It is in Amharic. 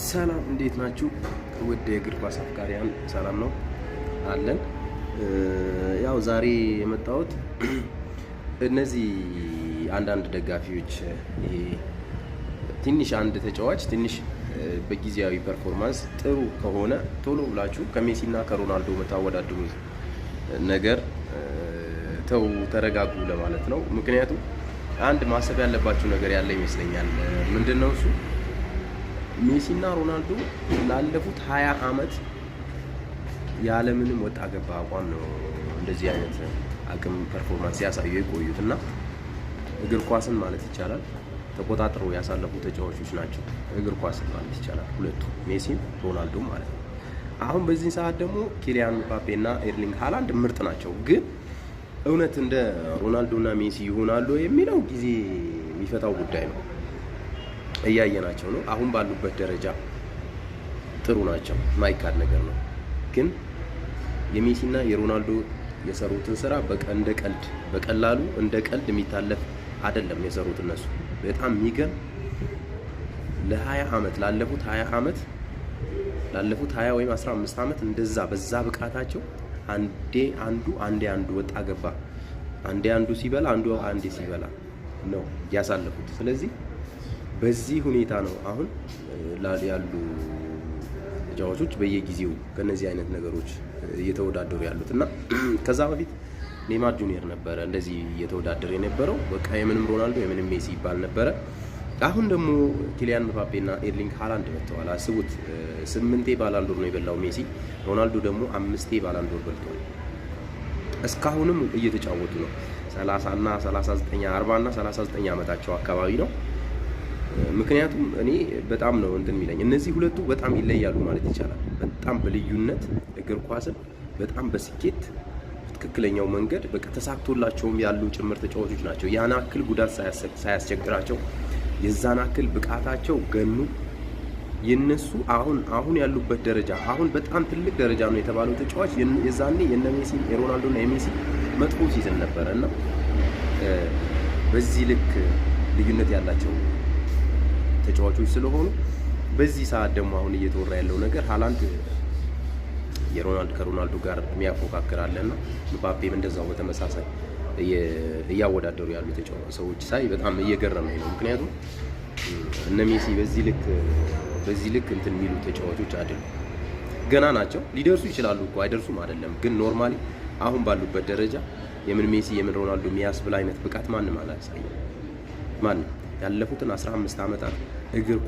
ሰላም እንዴት ናችሁ? ውድ የእግር ኳስ አፍቃሪያን ሰላም ነው አለን። ያው ዛሬ የመጣሁት እነዚህ አንዳንድ ደጋፊዎች ይሄ ትንሽ አንድ ተጫዋች ትንሽ በጊዜያዊ ፐርፎርማንስ ጥሩ ከሆነ ቶሎ ብላችሁ ከሜሲና ከሮናልዶ መታወዳድሩ ነገር ተው ተረጋጉ ለማለት ነው። ምክንያቱም አንድ ማሰብ ያለባችሁ ነገር ያለ ይመስለኛል። ምንድነው እሱ? ሜሲና ሮናልዶ ላለፉት 20 ዓመት ያለምንም ወጣ ገባ አቋም ነው እንደዚህ አይነት አቅም ፐርፎርማንስ ያሳዩ የቆዩትና እግር ኳስን ማለት ይቻላል ተቆጣጥረው ያሳለፉ ተጫዋቾች ናቸው። እግር ኳስን ማለት ይቻላል ሁለቱ ሜሲም ሮናልዶ ማለት ነው። አሁን በዚህ ሰዓት ደግሞ ኪሊያን ምባፔ እና ኤርሊንግ ሃላንድ ምርጥ ናቸው። ግን እውነት እንደ ሮናልዶና ሜሲ ይሆናሉ የሚለው ጊዜ የሚፈታው ጉዳይ ነው። እያየናቸው ነው። አሁን ባሉበት ደረጃ ጥሩ ናቸው፣ ማይካድ ነገር ነው። ግን የሜሲና የሮናልዶ የሰሩትን ስራ በቀላሉ እንደ ቀልድ የሚታለፍ አይደለም የሰሩት እነሱ። በጣም የሚገርም ለ20 ዓመት ላለፉት 20 ወይም 15 ዓመት እንደዛ በዛ ብቃታቸው አንዴ አንዱ ወጣ ገባ፣ አንዴ አንዱ ሲበላ አንዴ ሲበላ ነው ያሳለፉት። ስለዚህ በዚህ ሁኔታ ነው አሁን ያሉ ተጫዋቾች በየጊዜው ከነዚህ አይነት ነገሮች እየተወዳደሩ ያሉት እና ከዛ በፊት ኔይማር ጁኒየር ነበረ እንደዚህ እየተወዳደረ የነበረው። በቃ የምንም ሮናልዶ የምንም ሜሲ ይባል ነበረ። አሁን ደግሞ ኪሊያን ምባፔ እና ኤርሊንግ ሃላንድ መጥተዋል። አስቡት፣ 8 ባላንዶር ነው የበላው ሜሲ፣ ሮናልዶ ደግሞ 5 ባላንዶር በልቷል። እስካሁንም እየተጫወቱ ነው። 30 እና 39 40 እና 39 ዓመታቸው አካባቢ ነው። ምክንያቱም እኔ በጣም ነው እንትን የሚለኝ እነዚህ ሁለቱ በጣም ይለያሉ ማለት ይቻላል። በጣም በልዩነት እግር ኳስን በጣም በስኬት ትክክለኛው መንገድ በቃ ተሳክቶላቸውም ያሉ ጭምር ተጫዋቾች ናቸው። ያን አክል ጉዳት ሳያስቸግራቸው የዛን አክል ብቃታቸው ገኑ። የነሱ አሁን ያሉበት ደረጃ አሁን በጣም ትልቅ ደረጃ ነው የተባለው ተጫዋች የዛኔ የነ ሜሲ የሮናልዶና የሜሲ መጥፎ ሲዝን ነበረ እና በዚህ ልክ ልዩነት ያላቸው ተጫዋቾች ስለሆኑ በዚህ ሰዓት ደግሞ አሁን እየተወራ ያለው ነገር ሃላንድ ከሮናልዶ ጋር የሚያፎካክራለና ምባፔም እንደዛው በተመሳሳይ እያወዳደሩ ያሉ ሰዎች ሳይ በጣም እየገረመኝ ነው። ምክንያቱም እነ ሜሲ በዚህ ልክ እንትን የሚሉ ተጫዋቾች አይደሉም። ገና ናቸው። ሊደርሱ ይችላሉ እኮ አይደርሱም አይደለም። ግን ኖርማሊ አሁን ባሉበት ደረጃ የምን ሜሲ የምን ሮናልዶ የሚያስብል አይነት ብቃት ማንም አላሳየም። ማንም ያለፉትን 15 ዓመታት እግር ኳስ